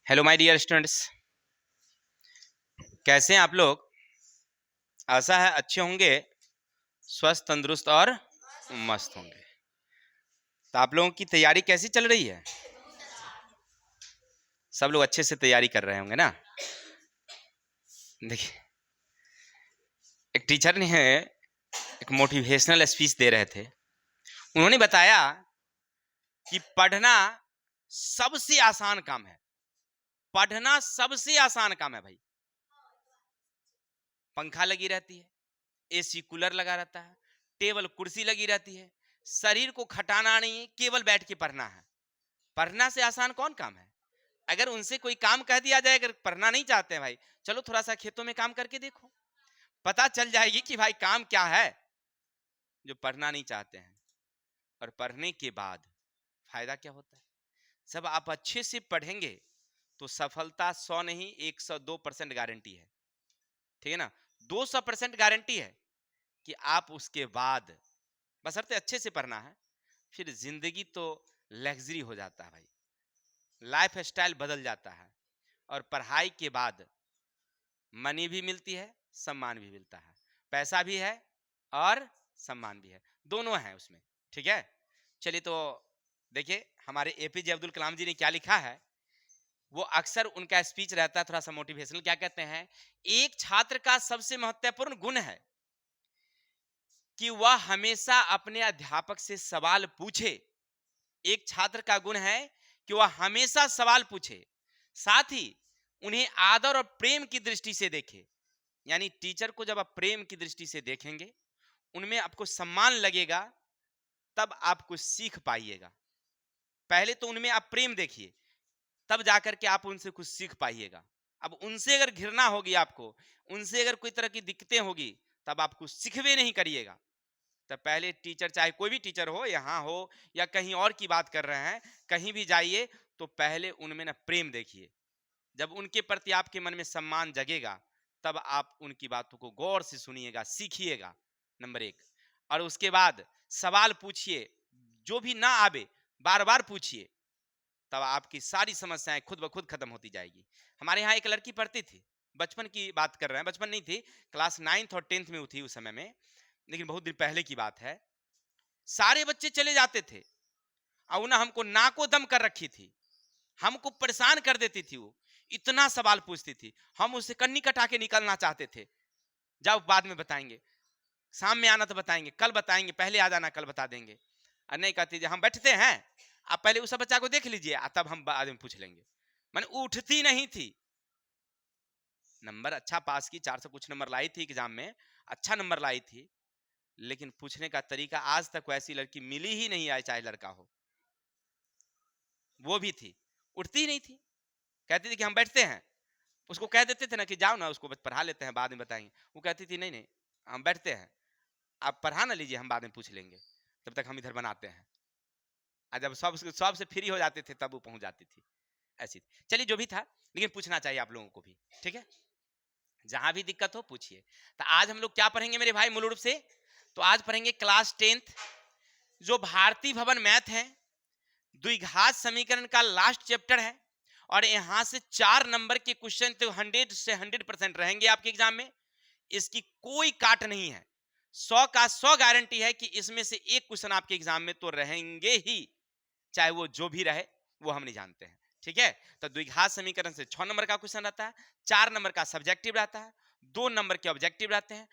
Hello my dear students, कैसे हैं आप लोग। आशा है अच्छे होंगे, स्वस्थ तंदुरुस्त और मस्त होंगे। तो आप लोगों की तैयारी कैसी चल रही है? सब लोग अच्छे से तैयारी कर रहे होंगे ना। देखिए, एक टीचर ने एक मोटिवेशनल स्पीच दे रहे थे। उन्होंने बताया कि पढ़ना सबसे आसान काम है। पढ़ना सबसे आसान काम है भाई। पंखा लगी रहती है, एसी कूलर लगा रहता है, टेबल कुर्सी लगी रहती है, शरीर को खटाना नहीं है, केवल बैठ के पढ़ना है। पढ़ना से आसान कौन काम है? अगर उनसे कोई काम कह दिया जाए, अगर पढ़ना नहीं चाहते हैं भाई, चलो थोड़ा सा खेतों में काम करके देखो, पता चल जाएगी कि भाई काम क्या है। जो पढ़ना नहीं चाहते हैं और पढ़ने के बाद फायदा क्या होता है? सब आप अच्छे से पढ़ेंगे तो सफलता 100 नहीं 102% गारंटी है। ठीक है ना। 200% गारंटी है कि आप उसके बाद, बशर्ते अच्छे से पढ़ना है, फिर जिंदगी तो लग्जरी हो जाता है भाई। लाइफ स्टाइल बदल जाता है और पढ़ाई के बाद मनी भी मिलती है, सम्मान भी मिलता है। पैसा भी है और सम्मान भी है, दोनों है उसमें। ठीक है। चलिए तो देखिए, हमारे एपीजे अब्दुल कलाम जी ने क्या लिखा है। वो अक्सर उनका स्पीच रहता है थोड़ा सा मोटिवेशनल। क्या कहते हैं? एक छात्र का सबसे महत्वपूर्ण गुण है कि वह हमेशा अपने अध्यापक से सवाल पूछे। एक छात्र का गुण है कि वह हमेशा सवाल पूछे, साथ ही उन्हें आदर और प्रेम की दृष्टि से देखे। यानी टीचर को जब आप प्रेम की दृष्टि से देखेंगे, उनमें आपको सम्मान लगेगा, तब आप कुछ सीख पाइएगा। पहले तो उनमें आप प्रेम देखिए, तब जाकर के आप उनसे कुछ सीख पाइएगा। अब उनसे अगर घृणा होगी आपको, उनसे अगर कोई तरह की दिक्कतें होगी, तब आप कुछ सीखवे नहीं करिएगा। तब पहले टीचर, चाहे कोई भी टीचर हो, यहाँ हो या कहीं और की बात कर रहे हैं, कहीं भी जाइए तो पहले उनमें ना प्रेम देखिए। जब उनके प्रति आपके मन में सम्मान जगेगा, तब आप उनकी बातों को गौर से सुनिएगा, सीखिएगा। नंबर एक। और उसके बाद सवाल पूछिए, जो भी ना आवे बार बार पूछिए, तब आपकी सारी समस्याएं खुद ब खुद खत्म होती जाएगी। हमारे यहाँ एक लड़की पढ़ती थी, बचपन की बात कर रहे हैं, बचपन नहीं थी, क्लास 9th और 10th में थी उस समय में, लेकिन बहुत दिन पहले की बात है। सारे बच्चे चले जाते थे और ना हमको नाको दम कर रखी थी, हमको परेशान कर देती थी। वो इतना सवाल पूछती थी, हम उससे कन्नी कटा के निकलना चाहते थे। जाओ बाद में बताएंगे, शाम में आना तो बताएंगे, कल बताएंगे, पहले आ जाना कल बता देंगे। और नहीं कहती हम बैठते हैं, आप पहले उस बच्चा को देख लीजिए, तब हम बाद में पूछ लेंगे। मैंने उठती नहीं थी। नंबर अच्छा पास की, 400 कुछ नंबर लाई थी एग्जाम में, अच्छा नंबर लाई थी, लेकिन पूछने का तरीका आज तक वैसी लड़की मिली ही नहीं है, चाहे लड़का हो। वो भी थी, उठती ही नहीं थी। कहती थी कि हम बैठते हैं, उसको कह देते थे ना कि जाओ ना, उसको पढ़ा लेते हैं, बाद में बताएंगे। वो कहती थी नहीं नहीं, हम बैठते हैं, आप पढ़ा ना लीजिए, हम बाद में पूछ लेंगे, तब तक हम इधर बनाते हैं। और जब सब से फ्री हो जाते थे, तब वो पहुंच जाती थी। ऐसी थी। चलिए जो भी था, लेकिन पूछना चाहिए आप लोगों को भी। ठीक है, जहां भी दिक्कत हो पूछिए। तो आज हम लोग क्या पढ़ेंगे मेरे भाई, मूल रूप से तो आज पढ़ेंगे क्लास 10th, जो भारतीय भवन मैथ है, द्विघात समीकरण का लास्ट चैप्टर है। और यहां से 4 नंबर के क्वेश्चन तो 100 से 100% रहेंगे आपके एग्जाम में। इसकी कोई काट नहीं है, 100 का 100 गारंटी है कि इसमें से एक क्वेश्चन आपके एग्जाम में तो रहेंगे ही, चाहे वो जो भी रहे, वो हम नहीं जानते हैं। ठीक है। तो द्विघात समीकरण से 6 नंबर का क्वेश्चन रहता है, 4 नंबर का सब्जेक्टिव रहता है, 2 नंबर के ऑब्जेक्टिव रहते हैं।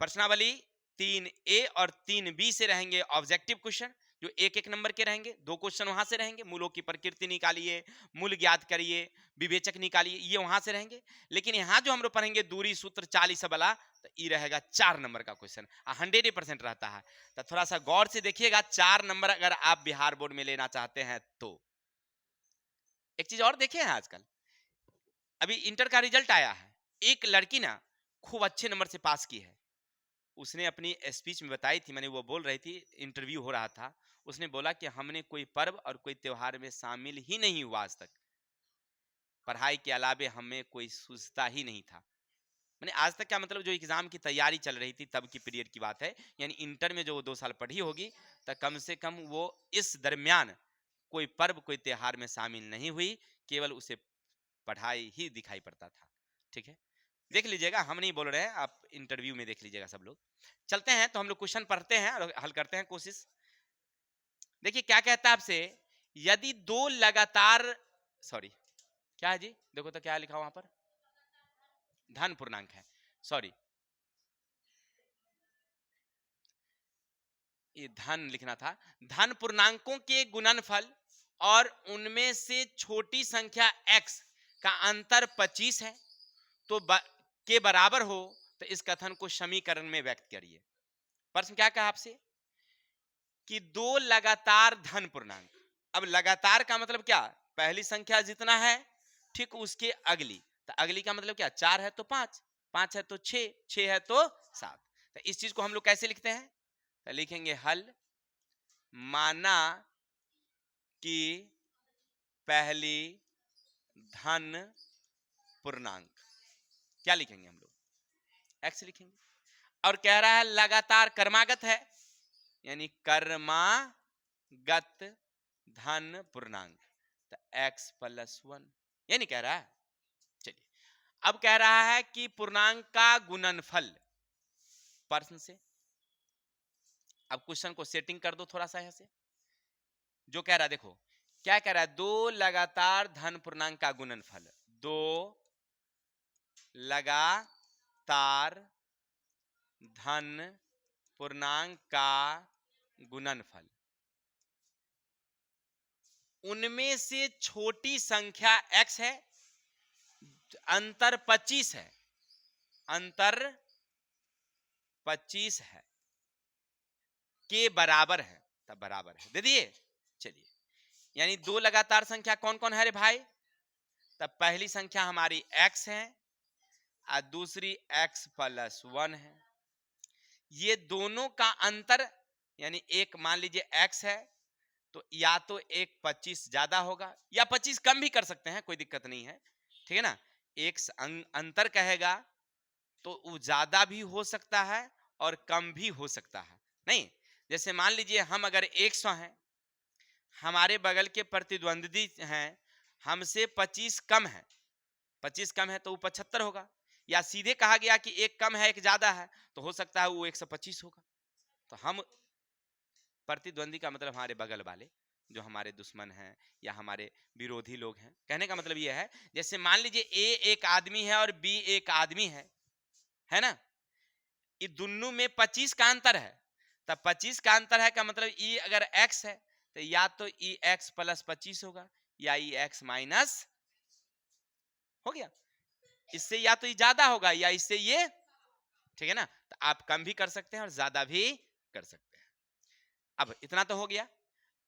प्रश्नावली 3A और 3B से रहेंगे ऑब्जेक्टिव क्वेश्चन, जो एक एक नंबर के रहेंगे। 2 क्वेश्चन वहां से रहेंगे, मूलों की प्रकृति निकालिए, मूल ज्ञात करिए, विवेचक निकालिए, ये वहां से रहेंगे। लेकिन यहाँ जो हम लोग पढ़ेंगे दूरी सूत्र 40 वाला, तो ये रहेगा 4 नंबर का क्वेश्चन, 100% रहता है। तो थोड़ा सा गौर से देखिएगा, 4 नंबर अगर आप बिहार बोर्ड में लेना चाहते हैं तो। एक चीज और देखे हैं, आजकल अभी इंटर का रिजल्ट आया है, एक लड़की ना खूब अच्छे नंबर से पास की है। उसने अपनी स्पीच में बताई थी, मैंने वो बोल रही थी, इंटरव्यू हो रहा था, उसने बोला कि हमने कोई पर्व और कोई त्योहार में शामिल ही नहीं हुआ आज तक, पढ़ाई के अलावे हमें कोई सूझता ही नहीं था। मैंने आज तक क्या मतलब, जो एग्जाम की तैयारी चल रही थी तब की पीरियड की बात है, यानी इंटर में जो वो 2 साल पढ़ी होगी, तो कम से कम वो इस दरमियान कोई पर्व कोई त्योहार में शामिल नहीं हुई, केवल उसे पढ़ाई ही दिखाई पड़ता था। ठीक है, देख लीजिएगा, हम नहीं बोल रहे हैं, आप इंटरव्यू में देख लीजिएगा सब लोग। चलते हैं तो हम लोग क्वेश्चन पढ़ते हैं और हल करते हैं कोशिश। देखिए क्या कहता है आपसे, यदि दो लगातार, सॉरी क्या है जी, देखो तो क्या लिखा वहां पर, धन पूर्णांक है, सॉरी ये धन लिखना था। धन पूर्णांकों के गुणनफल और उनमें से छोटी संख्या x का अंतर 25 है तो के बराबर हो तो इस कथन को समीकरण में व्यक्त करिए। प्रश्न क्या कहा आपसे कि दो लगातार धन पूर्णांक, अब लगातार का मतलब क्या, पहली संख्या जितना है ठीक उसके अगली, तो अगली का मतलब क्या, 4 है तो 5, 5 है तो 6, 6 है तो 7। तो इस चीज को हम लोग कैसे लिखते हैं, तो लिखेंगे हल माना कि पहली धन पूर्णांक, क्या लिखेंगे हम लोग, x लिखेंगे। और कह रहा है लगातार क्रमागत है, यानी क्रमागत धन पूर्णांक, तो x + 1, ये नहीं कह रहा है। चलिए अब कह रहा है कि पूर्णांक का गुणनफल, प्रश्न से अब क्वेश्चन को सेटिंग कर दो थोड़ा सा यहां से। जो कह रहा है देखो क्या कह रहा है, दो लगातार धन पूर्णांक का गुणनफल, दो लगातार धन पूर्णांक का गुणनफल, उनमें से छोटी संख्या x है, अंतर 25 है, अंतर 25 है, के बराबर है, तब बराबर है, दे दिए। चलिए यानी दो लगातार संख्या कौन कौन है रे भाई, तब पहली संख्या हमारी x है और दूसरी x + 1 है। ये दोनों का अंतर, यानी एक मान लीजिए x है तो या तो एक 25 ज्यादा होगा या 25 कम भी कर सकते हैं, कोई दिक्कत नहीं है, ठीक है ना। एक अंतर कहेगा तो वो ज्यादा भी हो सकता है और कम भी हो सकता है। नहीं, जैसे मान लीजिए हम अगर 100 हैं, हमारे बगल के प्रतिद्वंदी हैं हमसे 25 कम है, 25 कम है तो वो 75 होगा, या सीधे कहा गया कि एक कम है एक ज्यादा है तो हो सकता है वो 125 होगा। तो हम प्रतिद्वंदी का मतलब हमारे बगल वाले जो हमारे दुश्मन हैं या हमारे विरोधी लोग हैं, कहने का मतलब यह है जैसे मान लीजिए ए एक आदमी है और बी एक आदमी है ना, ये दोनों में 25 का अंतर है, तब 25 का अंतर है का मतलब ई अगर x है तो या तो ई x + 25 होगा या ई x माइनस हो गया, इससे या तो ये ज्यादा होगा या इससे ये, ठीक है ना। तो आप कम भी कर सकते हैं और ज्यादा भी कर सकते हैं। अब इतना तो हो गया,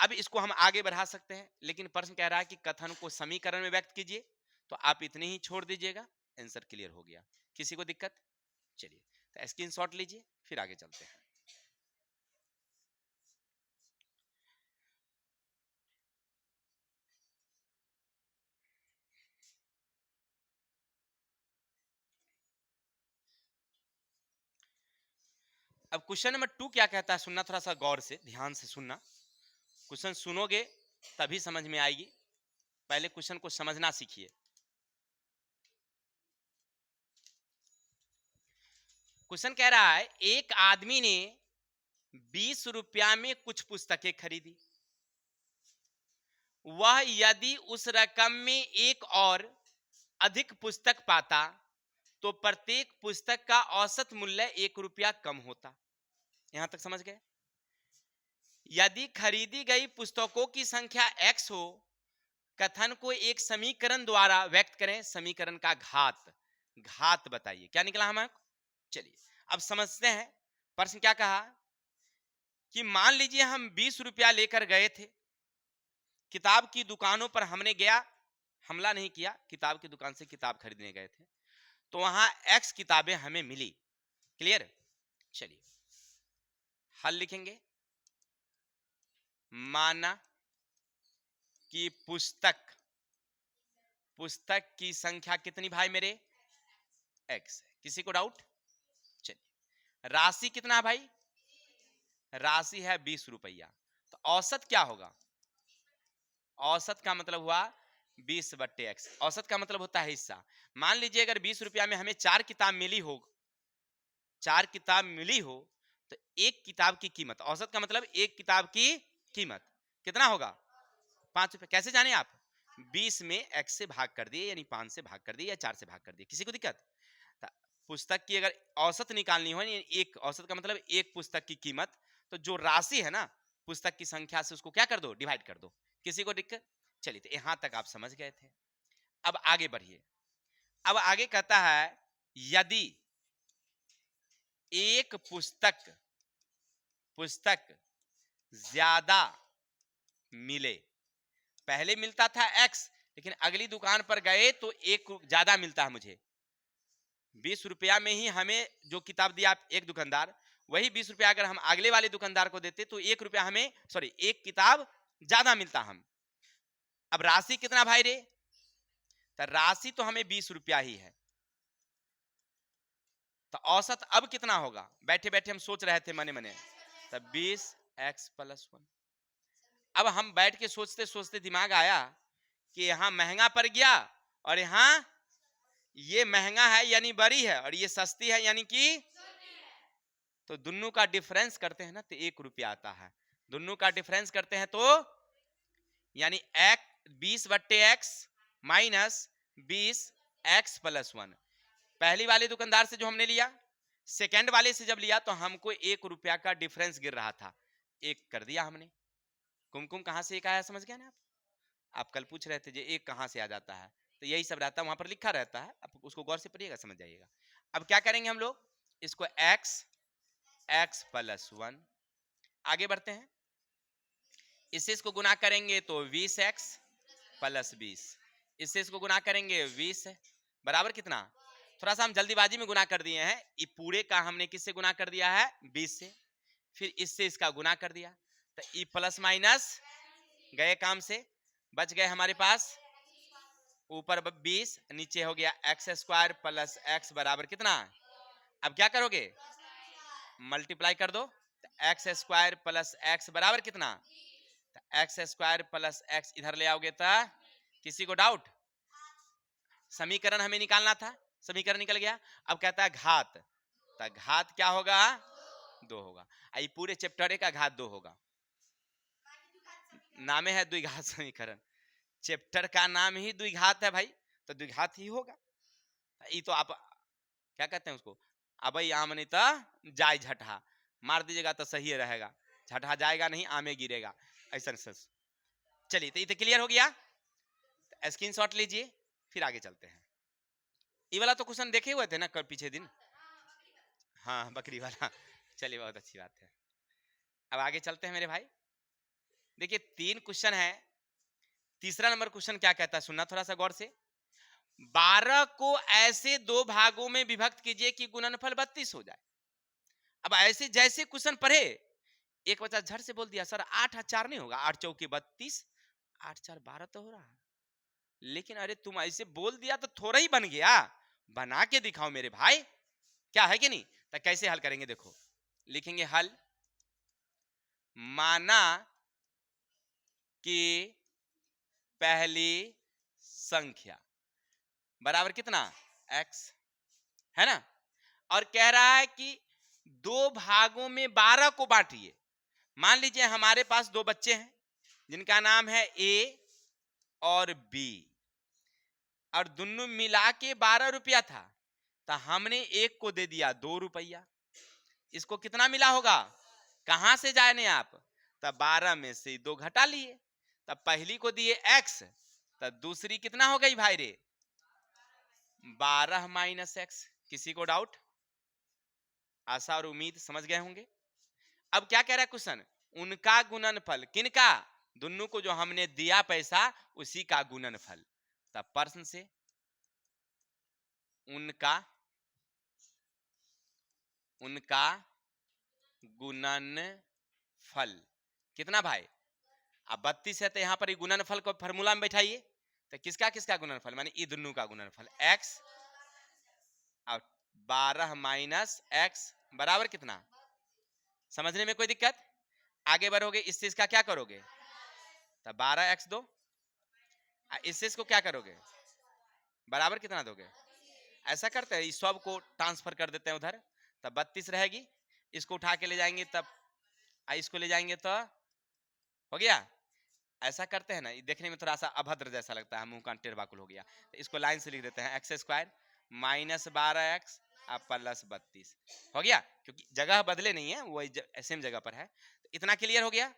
अब इसको हम आगे बढ़ा सकते हैं, लेकिन प्रश्न कह रहा है कि कथन को समीकरण में व्यक्त कीजिए, तो आप इतने ही छोड़ दीजिएगा, आंसर क्लियर हो गया। किसी को दिक्कत, चलिए तो स्क्रीनशॉट लीजिए फिर आगे चलते हैं। अब क्वेश्चन नंबर 2 क्या कहता है, सुनना थोड़ा सा गौर से, ध्यान से सुनना, क्वेश्चन सुनोगे तभी समझ में आएगी, पहले क्वेश्चन को समझना सीखिए। क्वेश्चन कह रहा है एक आदमी ने 20 रुपया में कुछ पुस्तकें खरीदी, वह यदि उस रकम में एक और अधिक पुस्तक पाता तो प्रत्येक पुस्तक का औसत मूल्य 1 रुपया कम होता। यहां तक समझ गए। यदि खरीदी गई पुस्तकों की संख्या x हो, कथन को एक समीकरण द्वारा व्यक्त करें, समीकरण का घात, घात बताइए क्या निकला हमारे। चलिए अब समझते हैं प्रश्न क्या कहा कि मान लीजिए हम 20 रुपया लेकर गए थे, किताब की दुकानों पर हमने गया, हमला नहीं किया, किताब की दुकान से किताब खरीदने गए थे, तो वहां x किताबें हमें मिली, क्लियर। चलिए हल लिखेंगे, माना कि पुस्तक की संख्या कितनी भाई मेरे, x है, किसी को डाउट। चलिए राशि कितना है भाई, राशि है 20 रुपया, तो औसत क्या होगा, औसत का मतलब हुआ 20/x। औसत का मतलब होता है हिस्सा। मान लीजिए अगर 20 रुपया में हमें 4 किताब मिली हो, 4 किताब मिली हो, तो एक किताब की कीमत, औसत का मतलब एक किताब की कीमत कितना होगा? 5 रुपए। कैसे जाने आप? 20 में x से भाग कर दिए, यानी 5 से भाग कर दिए या 4 से भाग कर दिए। किसी को दिक्कत? पुस्तक की अगर औसत निकालनी हो, एक औसत का मतलब एक पुस्तक की कीमत, तो जो राशि है ना पुस्तक की संख्या से उसको क्या कर दो? डिवाइड कर दो। किसी को दिक्कत? चलिए, तो यहां तक आप समझ गए थे। अब आगे बढ़िए। अब आगे कहता है यदि एक पुस्तक ज्यादा मिले, पहले मिलता था x, लेकिन अगली दुकान पर गए तो एक ज्यादा मिलता है मुझे। 20 रुपया में ही हमें जो किताब दिया एक दुकानदार, वही 20 रुपया अगर हम अगले वाले दुकानदार को देते तो 1 रुपया हमें, सॉरी, एक किताब ज्यादा मिलता हम। अब राशि कितना भाई रे? तो राशि तो हमें 20 रुपया ही है, तो औसत अब कितना होगा? बैठे बैठे हम सोच रहे थे मने मने, तब 20x+1। अब हम बैठ के सोचते सोचते दिमाग आया कि यहां महंगा पड़ गया और यहां ये महंगा है यानी बड़ी है, और ये सस्ती है यानी कि, तो दोनों का डिफरेंस करते हैं ना तो 1 रुपया आता है। दोनों का डिफरेंस करते हैं तो यानी 20/x माइनस 20x+1। पहली वाले दुकानदार से जो हमने लिया, सेकंड वाले से जब लिया तो हमको 1 रुपया का डिफरेंस गिर रहा था, एक कर दिया हमने। कुमकुम कहां से एक आया, समझ गया ना आप कल पूछ रहे थे जो एक कहां से आ जाता है, तो यही सब रहता है, वहां पर लिखा रहता है, आप उसको गौर से पढ़िएगा, समझ जाइएगा। अब क्या करेंगे हम लोग? इसको x+1, आगे बढ़ते हैं। इससे इसको गुना करेंगे तो 20x+20, इससे इसको गुना करेंगे 20 बराबर कितना? थोड़ा सा हम जल्दीबाजी में गुना कर दिए हैं, ये पूरे का हमने किससे गुना कर दिया है? 20 से। फिर इससे इसका गुना कर दिया, तो ई प्लस माइनस गए काम से, बच गए हमारे पास ऊपर 20, नीचे हो गया x² + x बराबर कितना? अब क्या करोगे? मल्टीप्लाई कर दो, तो x² + x बराबर कितना? x² + x इधर ले आओगे तो किसी को डाउट? समीकरण हमें निकालना था, समीकरण निकल गया। अब कहता है घात, तो घात क्या होगा? 2 होगा। ये पूरे चैप्टर का घात 2 होगा। नामे है द्विघात समीकरण, चैप्टर का नाम ही द्विघात है भाई, तो द्विघात ही होगा। ये तो आप क्या कहते हैं उसको, अब आम नहीं तो जाय झटहा मार दीजिएगा तो सही रहेगा, झटहा जाएगा नहीं, आमे गिरेगा, ऐसा सच। चलिए, तो ये तो क्लियर हो गया, स्क्रीनशॉट लीजिए, फिर आगे चलते हैं। ये वाला तो क्वेश्चन देखे हुए थे ना कल पीछे दिन, हाँ बकरी वाला। चलिए, बहुत अच्छी बात है। अब आगे चलते हैं मेरे भाई। देखिए 3 क्वेश्चन है। तीसरा नंबर क्वेश्चन क्या कहता है, सुनना थोड़ा सा गौर से। 12 को ऐसे 2 भागों में विभक्त कीजिए कि गुणनफल 32 हो जाए। अब ऐसे जैसे क्वेश्चन पढ़े, एक बच्चा झट से बोल दिया सर 8 और 4 नहीं होगा, 8 चौके 32, 8 4 12 तो हो रहा है। लेकिन अरे तुम ऐसे बोल दिया तो थोड़ा ही बन गया, बना के दिखाओ मेरे भाई, क्या है कि नहीं? तो कैसे हल करेंगे, देखो लिखेंगे हल। माना कि पहली संख्या बराबर कितना? x है ना, और कह रहा है कि 2 भागों में 12 को बांटिए। मान लीजिए हमारे पास 2 बच्चे हैं जिनका नाम है A और B, और दोनों मिला के 12 रुपया था, तो हमने एक को दे दिया 2 रुपया। इसको कितना मिला होगा? कहां से जाने आप? तब 12 में से 2 घटा लिए, तब पहली को दिए x, तब दूसरी कितना हो गई भाई रे? 12 - x। किसी को डाउट? आशा और उम्मीद समझ गए होंगे। अब क्या कह रहा है क्वेश्चन? उनका गुणनफल, किनका? दोनों को जो हमने दिया पैसा उसी का गुणनफल। तब प्रश्न से उनका गुणनफल कितना भाई? अब 32 है तो यहाँ पर गुणनफल को फॉर्मूला में बैठाइए, तो किसका किसका गुणनफल, माने ये दोनों का गुणनफल x, और 12 - x बराबर कितना? समझने में कोई दिक्कत? आगे बढ़ोगे इससे इसका क्या करोगे? तो 12x2 इससे इसको क्या करोगे, बराबर कितना दोगे, ऐसा करते हैं, इस सब को ट्रांसफर कर देते हैं उधर, तब 32 रहेगी, इसको उठा के ले जाएंगे तब इसको ले जाएंगे तो हो गया। ऐसा करते हैं ना, ये देखने में थोड़ा सा अभद्र जैसा लगता है, मुंह का टेढ़ बाकुल हो गया, तो इसको लाइन से लिख देते हैं एक्स स्क्वायर माइनस 12x अब प्लस 32 हो गया, क्योंकि जगह बदले नहीं है, वही सेम जगह पर है। तो इतना क्लियर हो गया।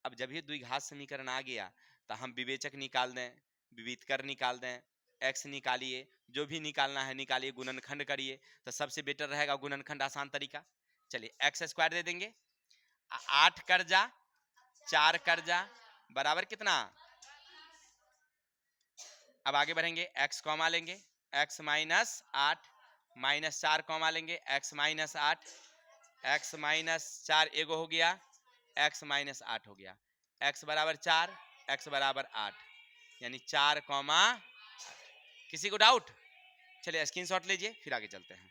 अब जब ये द्विघात समीकरण आ गया तो हम विवेचक निकाल दें, विविधकर निकाल दें, x निकालिए, जो भी निकालना है निकालिए, गुणनखंड करिए, तो सबसे बेटर रहेगा गुणनखंड, आसान तरीका। चलिए एक्स स्क्वायर दे देंगे, 8 कर जा 4 कर जा बराबर कितना, अब आगे बढ़ेंगे, x कॉमा लेंगे, x माइनस 8 माइनस 4 कॉमा लेंगे, x माइनस 8, x माइनस 4 एगो हो गया, x माइनस 8 हो गया, x बराबर 4, x बराबर 8, यानी 4 कॉमा। किसी को डाउट? चलिए स्क्रीनशॉट लीजिए, फिर आगे चलते हैं।